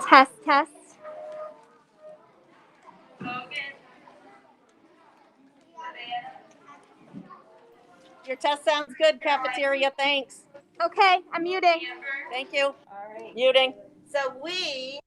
Test, test. Your test sounds good, cafeteria. Thanks. Okay, I'm muting. Thank you. All right. Muting. So we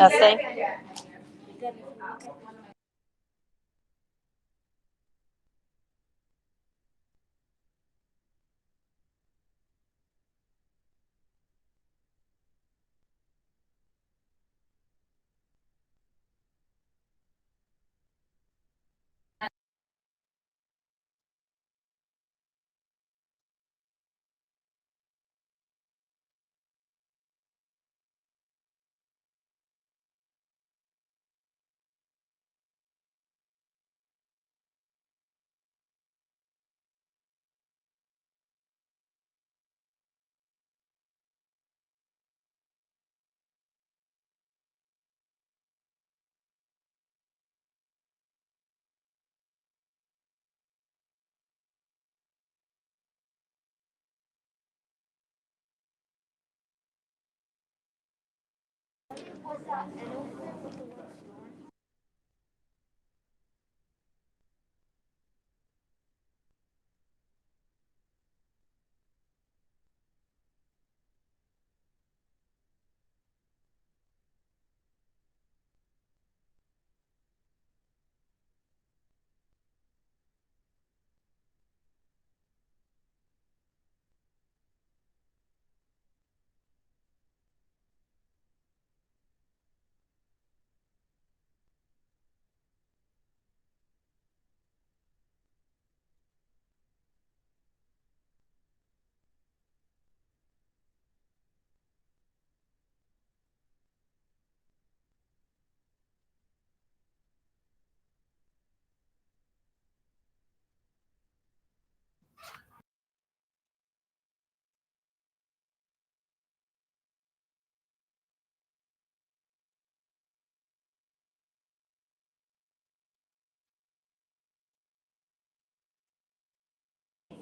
Essay.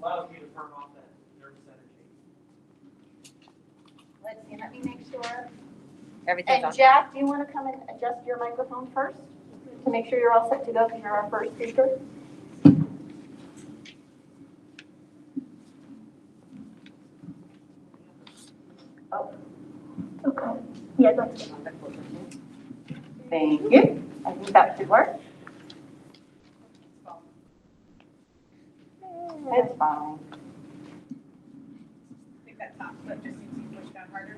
Allows me to burn off that nervous energy. Let's see, let me make sure. Everything's And on. Jack, do you want to come and adjust your microphone first to make sure you're all set to go because you're our first speaker? Oh, okay. Yeah, that's good. Thank you. I think that should work. It's fine. I think that top clip just needs to be pushed down harder.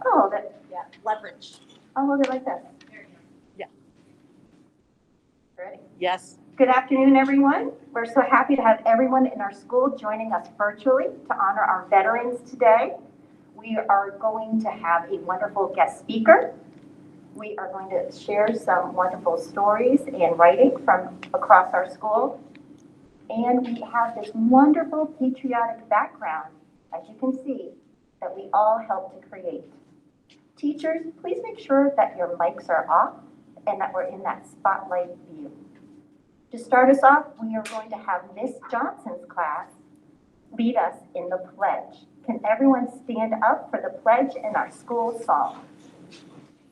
Oh, that, Yeah, leverage. I'll hold it like this. There you go. Yeah. Ready? Yes. Good afternoon, everyone. We're so happy to have everyone in our school joining us virtually to honor our veterans today. We are going to have a wonderful guest speaker. We are going to share some wonderful stories and writing from across our school. And we have this wonderful patriotic background, as you can see, that we all helped to create. Teachers, please make sure that your mics are off and that we're in that spotlight view. To start us off, we are going to have Miss Johnson's class lead us in the pledge. Can everyone stand up for the pledge in our school song?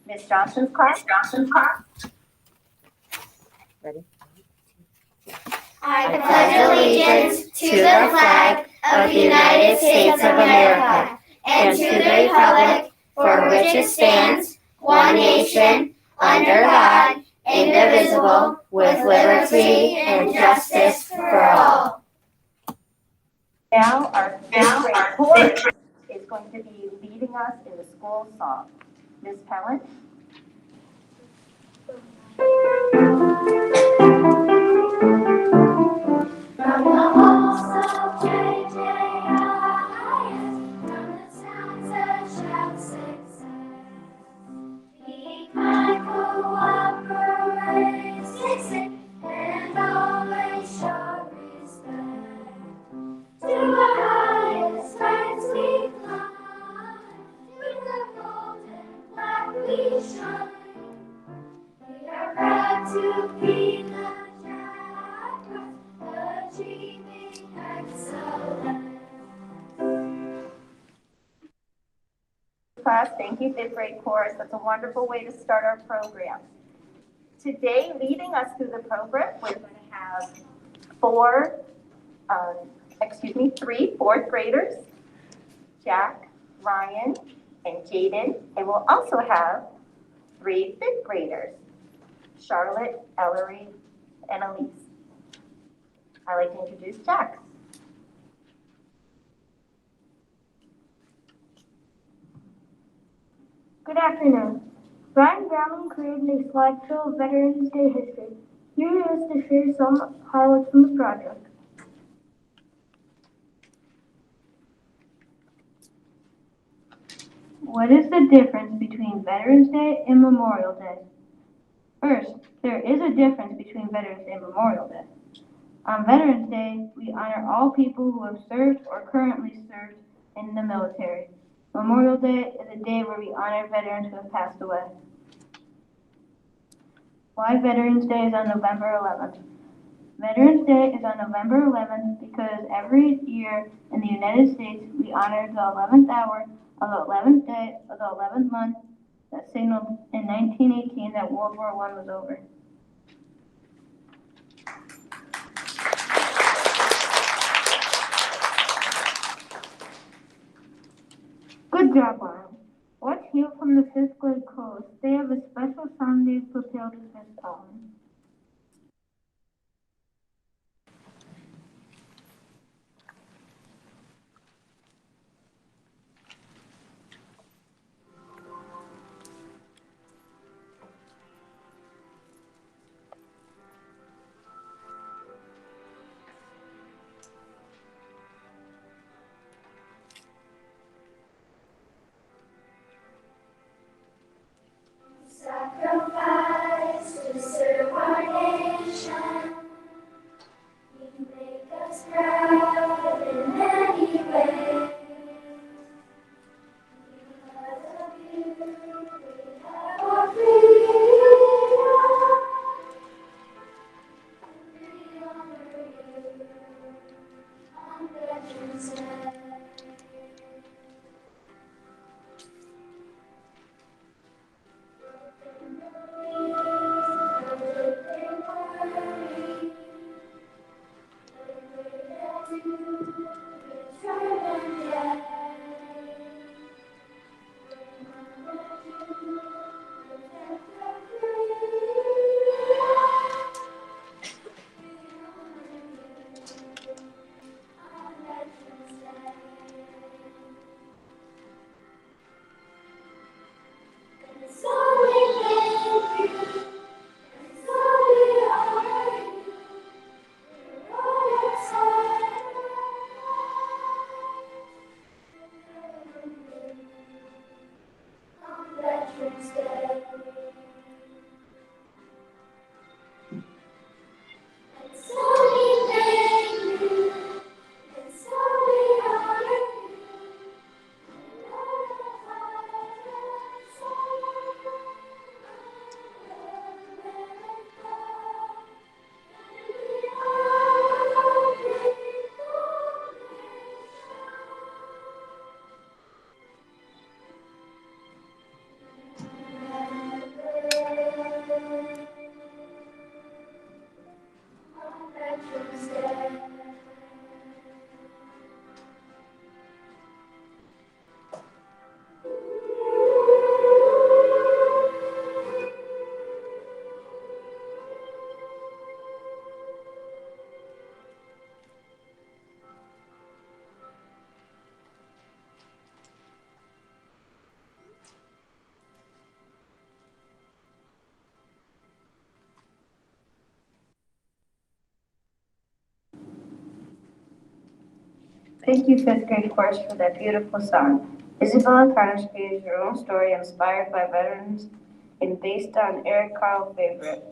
Miss Johnson's class. Ready? I pledge allegiance to the flag of the United States of America and to the republic for which it stands, one nation, under God, indivisible, with liberty and justice for all. Now, our fifth grade chorus is going to be leading us in the school song. Ms. Pellant? From the halls of JJIS, from the sounds that shout success, be kind, cooperate, listen, and always show respect. To our highest heights we climb, to the golden flag we shine. We are proud to be the Jaguars, achieving excellence. class. Thank you, fifth grade chorus. That's a wonderful way to start our program. Today, leading us through the program, we're going to have three fourth graders, Jack, Ryan, and Jaden. And we'll also have 3 fifth graders, Charlotte, Ellery, and Elise. I'd like to introduce Jack. Good afternoon. Brian Browning created a slideshow of Veterans Day history. Here he is to share some highlights from the project. What is the difference between Veterans Day and Memorial Day? First, there is a difference between Veterans Day and Memorial Day. On Veterans Day, we honor all people who have served or currently served in the military. Memorial Day is a day where we honor veterans who have passed away. Why Veterans Day is on November 11th? Veterans Day is on November 11th because every year in the United States, we honor the 11th hour of the 11th day of the 11th month that signaled in 1918 that World War I was over. Good job, Ryan. Let's hear from the 5th grade chorus. They have a special song they've prepared for this time. Sacrifice to serve our nation. You make us proud in many ways. Because of you, we have our freedom. We honor you on Veterans Day. Thank you, 5th grade chorus, for that beautiful song. Isabella Carter created her own story inspired by veterans and based on Eric Carle's favorite.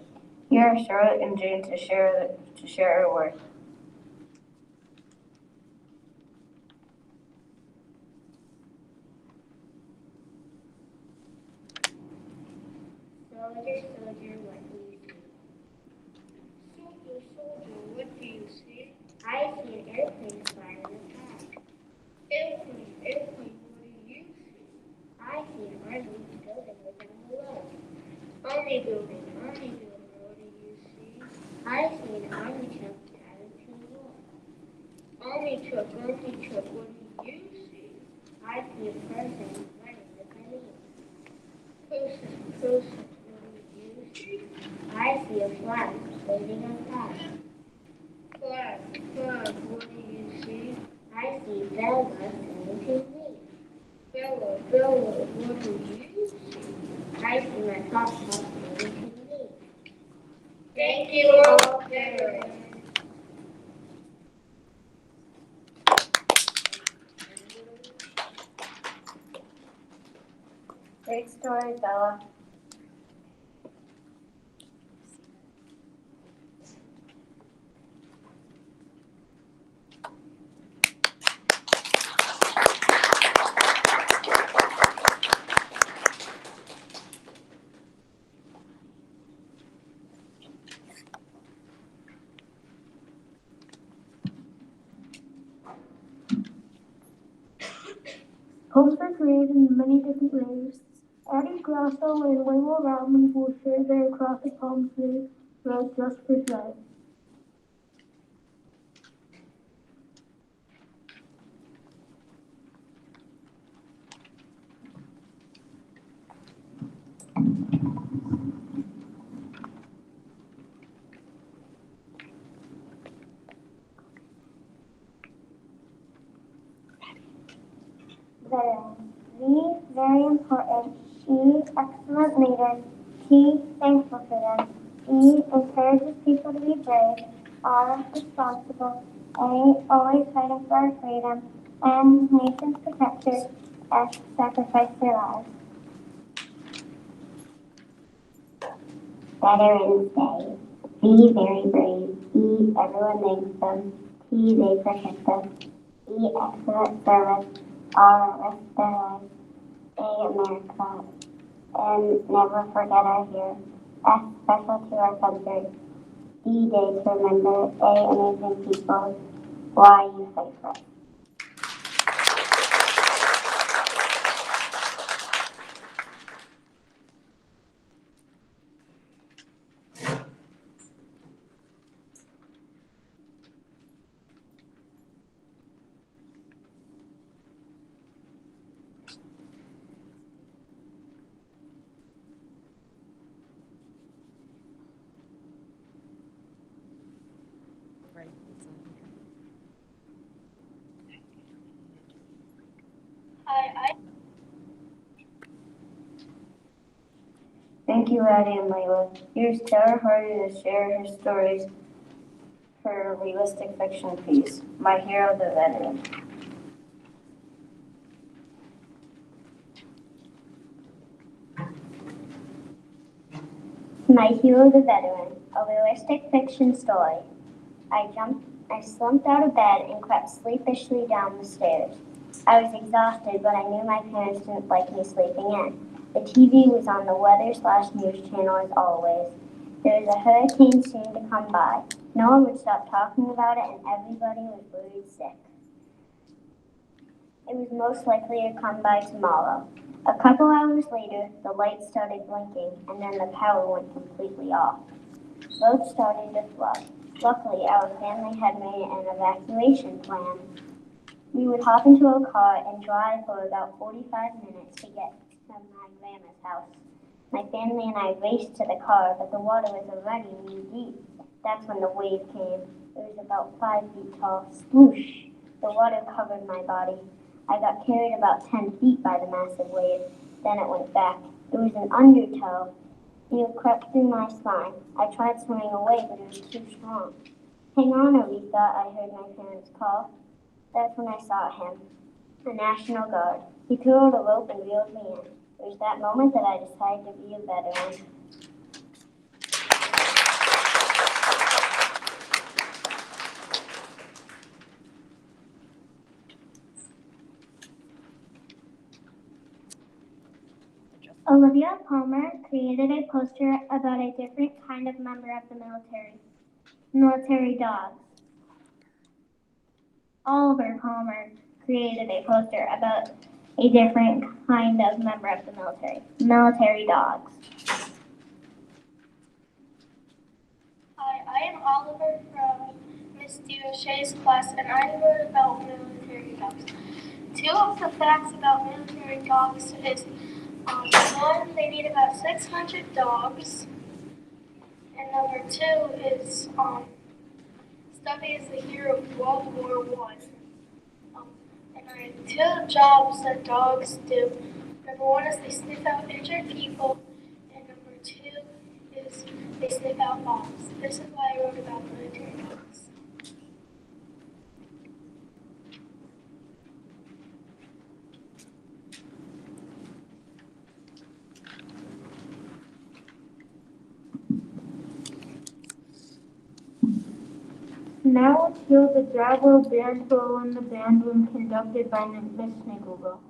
Here are Charlotte and Jane to share her work. Soldier, soldier, what do you see? Soldier, soldier, what do you see? I see an airplane flying in the sky. Airplane, airplane, what do you see? I Army building right down below. Army building, what do you see? I see an army truck driving to the wall. Army truck, what do you see? I see a person running with my knee. Person, what do you see? I see a flag waving outside. Flag, what do you see? I see Bella singing to me. Bella, what do you see? I see my papa singing to me. Thank you all, veterans. Great story, Bella. Posts were created in many different ways. Addie Grasso and Waymo Robbins will share their Across the Palm Tree wrote just for today. Veterans. V, very important. E, excellent leaders. T, thankful for them. E, encourages people to be brave. R, responsible. A, always fighting for our freedom. N, nation's protectors. S, sacrifice their lives. Veterans Day. V, very brave. E, everyone thanks them. T, they protect us. E, excellent service. R, risk their lives. A, America. N, never forget our heroes. S, special to our country. D, day to remember. A, amazing people. Y, you fight for us. Right, it's on here. Thank you, Addie and Layla. Here's Tara Hardy to share her stories for her realistic fiction piece, My Hero the Veteran. My Hero the Veteran, a realistic fiction story. I slumped out of bed and crept sleepishly down the stairs. I was exhausted, but I knew my parents didn't like me sleeping in. The TV was on the weather/news channel as always. There was a hurricane soon to come by. No one would stop talking about it, and everybody was worried sick. It was most likely to come by tomorrow. A couple hours later, the lights started blinking, and then the power went completely off. Roads started to flood. Luckily, our family had made an evacuation plan. We would hop into a car and drive for about 45 minutes to get to my grandma's house. My family and I raced to the car, but the water was already knee deep. That's when the wave came. It was about 5 feet tall. Swoosh! The water covered my body. I got carried about 10 feet by the massive wave. Then it went back. It was an undertow. It crept through my spine. I tried swimming away, but it was too strong. Hang on, Aretha, I heard my parents call. That's when I saw him, a National Guard. He threw out a rope and reeled me in. It was that moment that I decided to be a veteran. Olivia Palmer created a poster about a different kind of member of the military dogs. Oliver Palmer created a poster about a different kind of member of the military dogs. Hi, I am Oliver from Miss O'Shea's class, and I wrote about military dogs. Two of the facts about military dogs is, one, they need about 600 dogs, and number two is, Stubby is the hero of World War I. And I have two jobs that dogs do. Number one is they sniff out injured people, and number two is they sniff out bombs. This is why I wrote about military dogs. Now let's hear the Jaguar Band Solo in the band room conducted by Miss Snickelbuckle.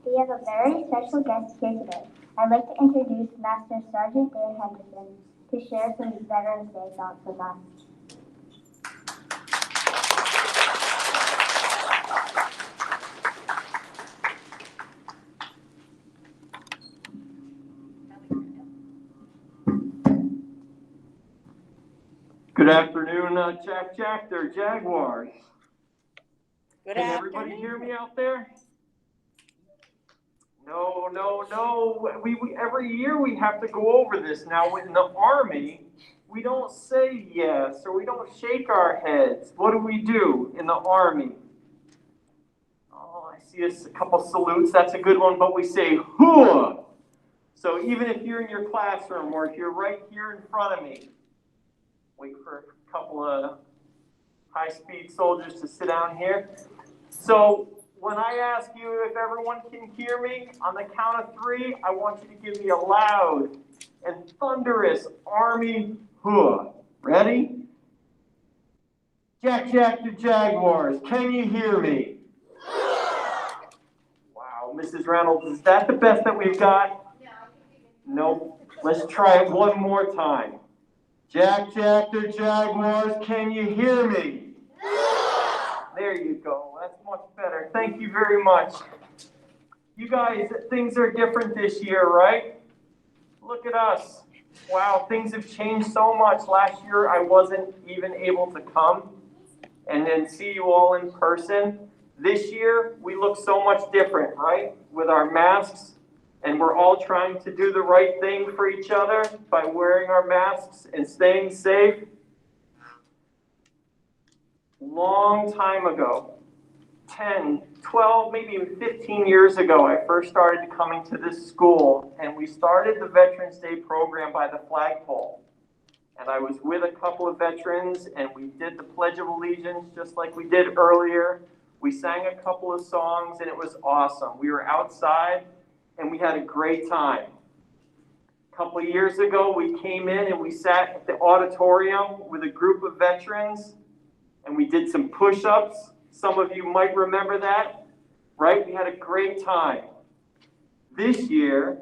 We have a very special guest here today. I'd like to introduce Master Sergeant Dan Henderson to share some Veterans Day thoughts with us. Good afternoon, Jack. They're Jaguars. Good Can everybody afternoon. hear me out there? No. Every year we have to go over this. Now in the Army, we don't say yes or we don't shake our heads. What do in the Army? Oh, I see a couple salutes. That's a good one, but we say hooah. So even if you're in your classroom or if you're right here in front of me, wait for a couple of high-speed soldiers to sit down here. So when I ask you if everyone can hear me, on the count of three, I want you to give me a loud and thunderous Army hooah. Ready? Jack the Jaguars, can you hear me? Wow, Mrs. Reynolds, is that the best that we've got? No. Let's try it one more time. Jack the Jaguars, can you hear me? There you go. That's much better. Thank you very much. You guys, things are different this year, right? Look at us. Wow, things have changed so much. Last year, I wasn't even able to come and then see you all in person. This year, we look so much different, right? With our masks, and we're all trying to do the right thing for each other by wearing our masks and staying safe. Long time ago, 10, 12, maybe even 15 years ago, I first started coming to this school, and we started the Veterans Day program by the flagpole. And I was with a couple of veterans, and we did the Pledge of Allegiance just like we did earlier. We sang a couple of songs, and it was awesome. We were outside, and we had a great time. A couple of years ago, we came in and we sat at the auditorium with a group of veterans, and we did some push-ups. Some of you might remember that, right? We had a great time. This year,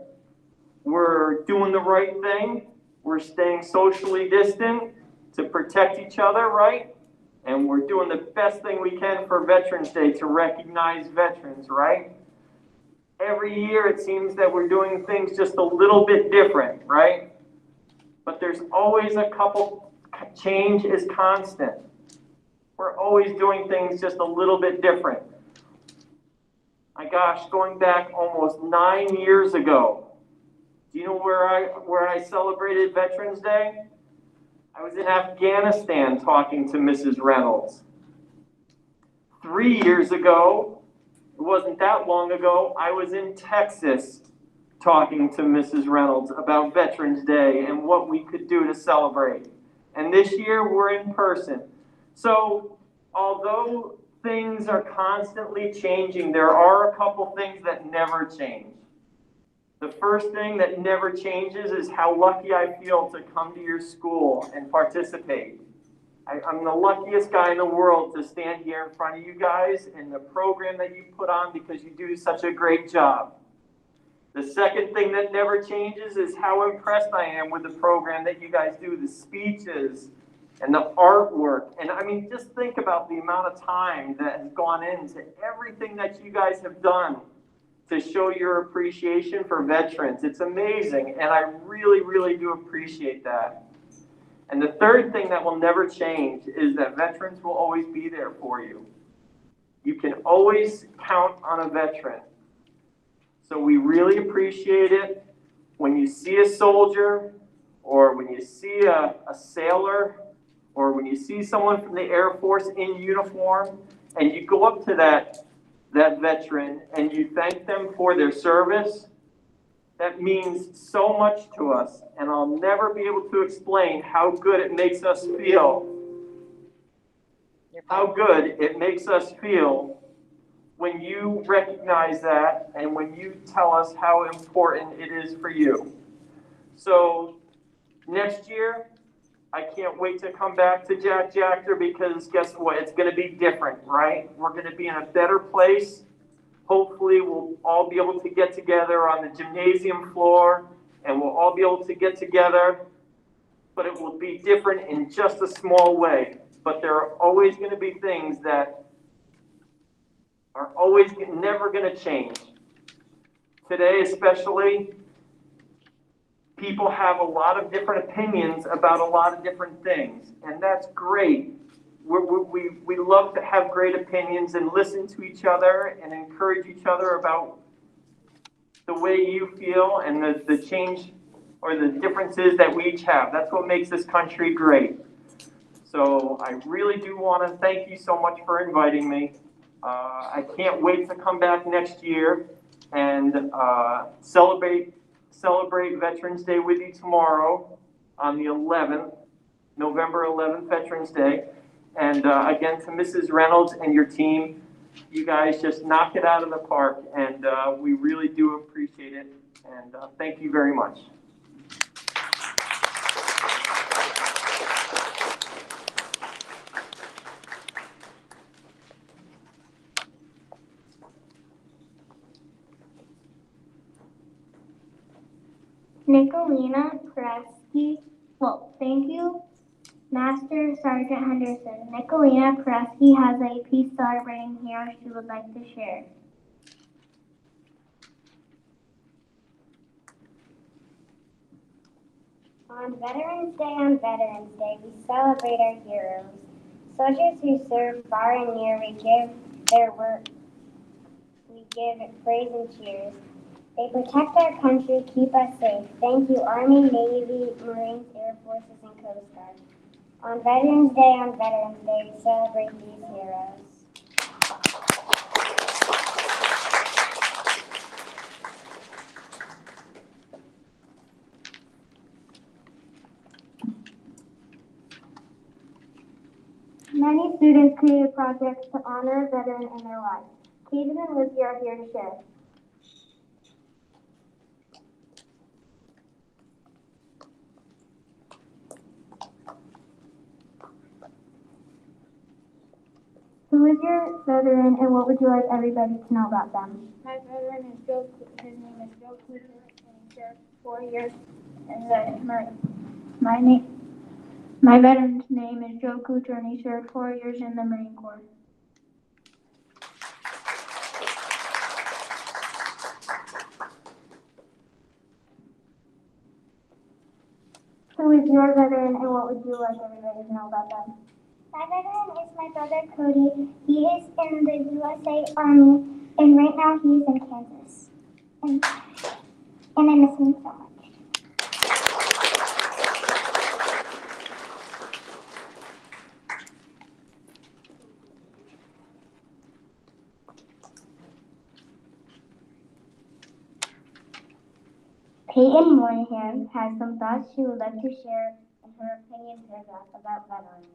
we're doing the right thing. We're staying socially distant to protect each other, right? And we're doing the best thing we can for Veterans Day to recognize veterans, right? Every year it seems that we're doing things just a little bit different, right? But there's always a couple, change is constant. We're always doing things just a little bit different. My gosh, going back almost 9 years ago, do you know where I celebrated Veterans Day? I was in Afghanistan talking to Mrs. Reynolds. 3 years ago, it wasn't that long ago, I was in Texas talking to Mrs. Reynolds about Veterans Day and what we could do to celebrate. And this year, we're in person. So, although things are constantly changing, there are a couple things that never change. The first thing that never changes is how lucky I feel to come to your school and participate. I'm the luckiest guy in the world to stand here in front of you guys and the program that you put on because you do such a great job. The second thing that never changes is how impressed I am with the program that you guys do, the speeches and the artwork. And I mean, just think about the amount of time that has gone into everything that you guys have done to show your appreciation for veterans. It's amazing, and I really, really do appreciate that. And the third thing that will never change is that veterans will always be there for you. You can always count on a veteran. So we really appreciate it when you see a soldier, or when you see a sailor, or when you see someone from the Air Force in uniform, and you go up to that veteran and you thank them for their service. That means so much to us, and I'll never be able to explain how good it makes us feel. How good it makes us feel when you recognize that and when you tell us how important it is for you. So next year, I can't wait to come back to Jack Jachter because guess what? It's going to be different, right? We're going to be in a better place. Hopefully, we'll all be able to get together on the gymnasium floor, and we'll all be able to get together, but it will be different in just a small way. But there are always going to be things that are always never going to change. Today, especially, people have a lot of different opinions about a lot of different things, and that's great. We love to have great opinions and listen to each other and encourage each other about the way you feel and the change or the differences that we each have. That's what makes this country great. So I really do want to thank you so much for inviting me. I can't wait to come back next year and celebrate Veterans Day with you tomorrow on the 11th, November 11th, Veterans Day. And again, to Mrs. Reynolds and your team, you guys just knock it out of the park, and we really do appreciate it. And thank you very much. Nicolina Presky. Well, thank you, Master Sergeant Henderson. Nicolina Presky has a piece celebrating hero she would like to share. On Veterans Day, we celebrate our heroes. Soldiers who serve far and near, we give their work. We give praise and cheers. They protect our country, keep us safe. Thank you, Army, Navy, Marines, Air Forces, and Coast Guard. On Veterans Day, we celebrate these heroes. Veterans created projects to honor a veteran in their life. Kaden and Lizzie are here to share. Who is your veteran and what would you like everybody to know about them? My veteran is Joe. His name is Joe Cooter, and he served 4 years in the Marine. My veteran's name is Joe Cooter, and he served 4 years in the Marine Corps. Who is your veteran and what would you like everybody to know about them? My veteran is my brother Cody. He is in the USA Army, and right now he's in Kansas. And I miss him so much. Peyton Moynihan has some thoughts she would like to share in her opinion paragraph about veterans.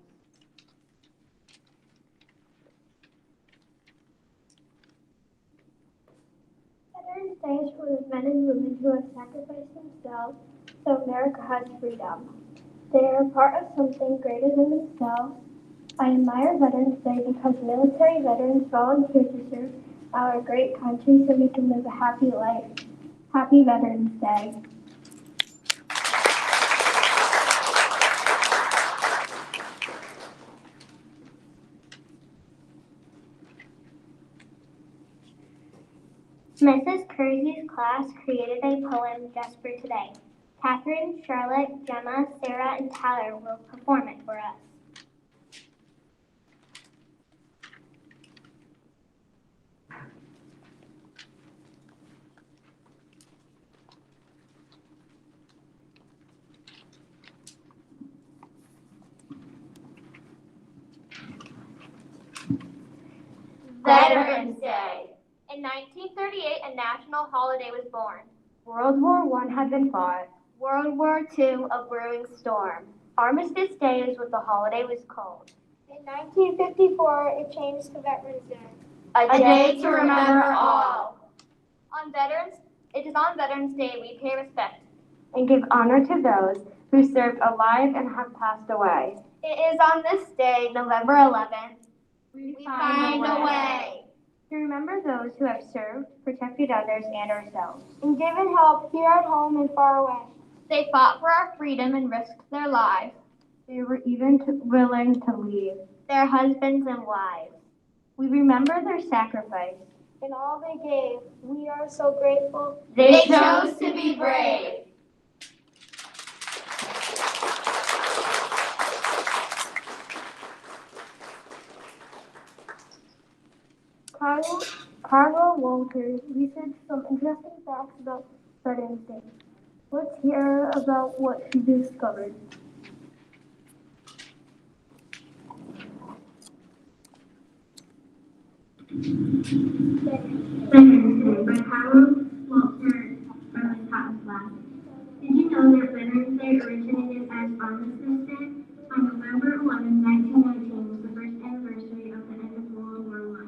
Veterans Day is for the men and women who have sacrificed themselves so America has freedom. They are a part of something greater than themselves. I admire Veterans Day because military veterans volunteer to serve our great country so we can live a happy life. Happy Veterans Day. Mrs. Kersey's class created a poem just for today. Catherine, Charlotte, Gemma, Sarah, and Tyler will perform it for us. Veterans Day. In 1938, a national holiday was born. World War I had been fought. World War II, a brewing storm. Armistice Day is what the holiday was called. In 1954, it changed to Veterans Day. A day to remember all. It is on Veterans Day we pay respect. And give honor to those who served alive and have passed away. It is on this day, November 11th, We find a way. To remember those who have served, protected others, and ourselves. And given help here at home and far away. They fought for our freedom and risked their lives, They were even willing to leave. their husbands and wives. We remember their sacrifice. And all they gave, we are so grateful. They chose to be brave. Carlo Walters researched some interesting facts about Veterans Day. Let's hear about what she discovered. Veterans Day by Carlo Walters from his cotton class. Did you know that Veterans Day originated as Armistice Day? On November 11, 1919 was the first anniversary of the end of World War I.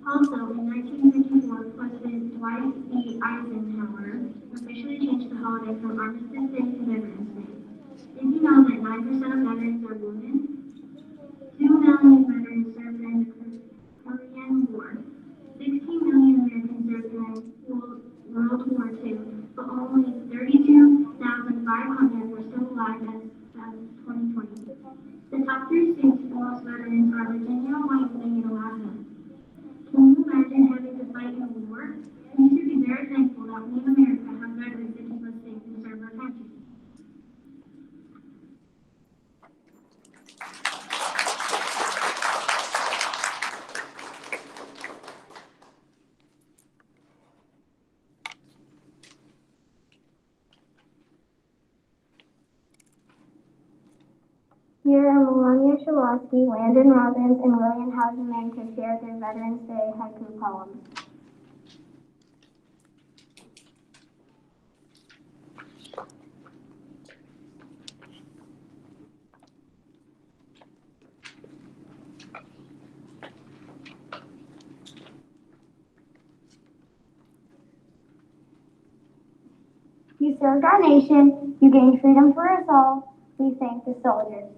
Also, in 1954, President Dwight D. Eisenhower officially changed the holiday from Armistice Day to Veterans Day. Did you know that 9% of veterans are women? 2 million veterans served in the Korean War. 16 million Americans served during World War II, but only 32,500 were still alive as of 2020. The top 3 states with the most veterans are Virginia, Wyoming, and Alaska. Can you imagine having to fight in a war? We should be very thankful that we in America have veterans that keep us safe and serve our country. Here are Melania Shawowski, Landon Robbins, and William Hauserman to share their Veterans Day haiku poems. You served our nation. You gained freedom for us all. We thank the soldiers.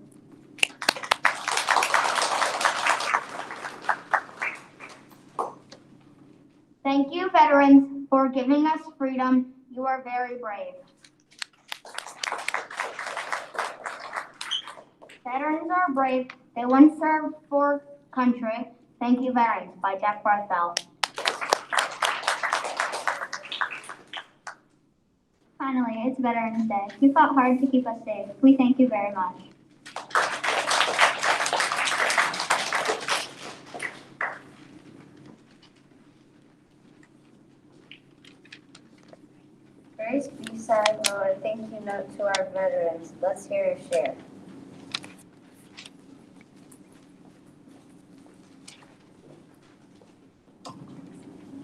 Thank you, veterans, for giving us freedom. You are very brave. Veterans are brave. They once served for country. Thank you, veterans, by Jeff Barthel. Finally, it's Veterans Day. You fought hard to keep us safe. We thank you very much. Grace B-side or a thank you note to our veterans. Let's hear your share.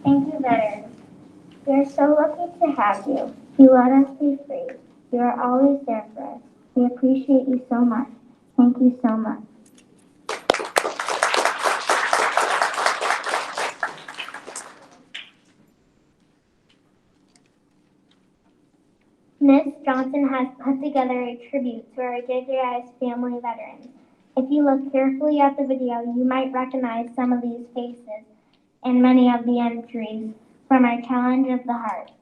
Thank you, veterans. We are so lucky to have you. You let us be free. You are always there for us. We appreciate you so much. Thank you so much. Ms. Johnson has put together a tribute to our JJI's family veterans. If you look carefully at the video, you might recognize some of these faces and many of the entries from our Challenge of the Heart.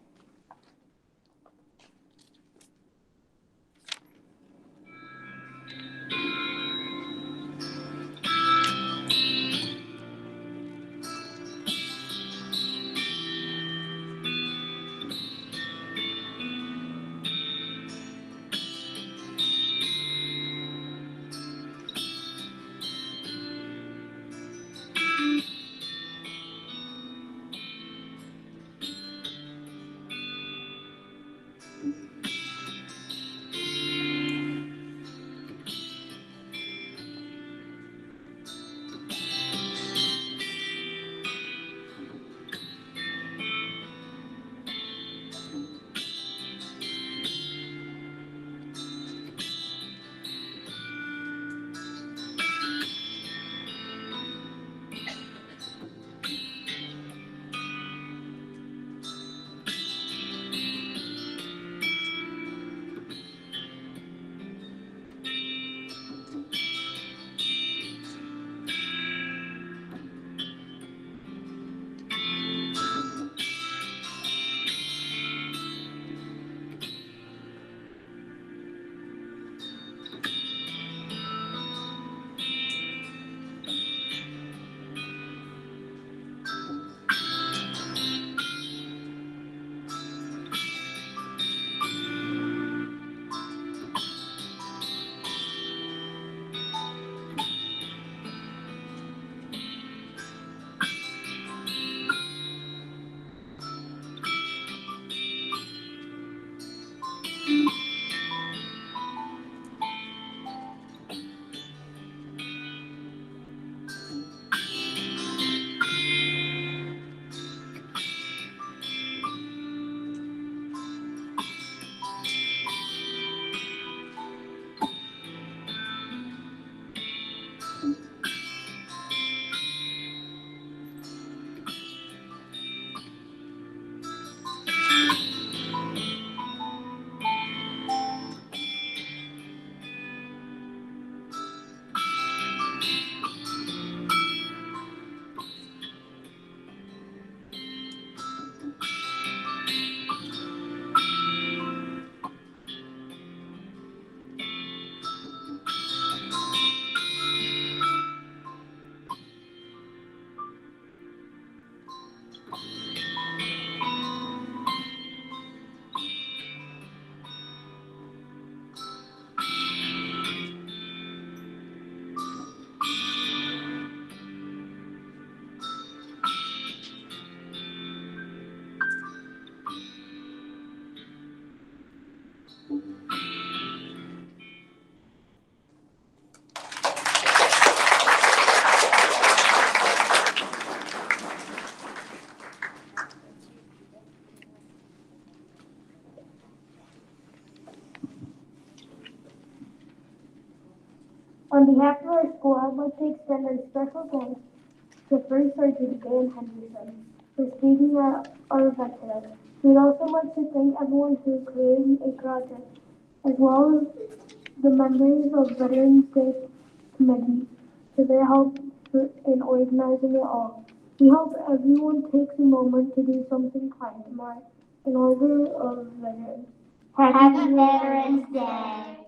On behalf of our school, I'd like to extend a special thanks to First Sergeant Dan Henderson for speaking at our event today. We'd also like to thank everyone who created a project, as well as the members of Veterans Day Committee for their help in organizing it all. We hope everyone takes a moment to do something kind tomorrow in honor of veterans. Happy Veterans Day.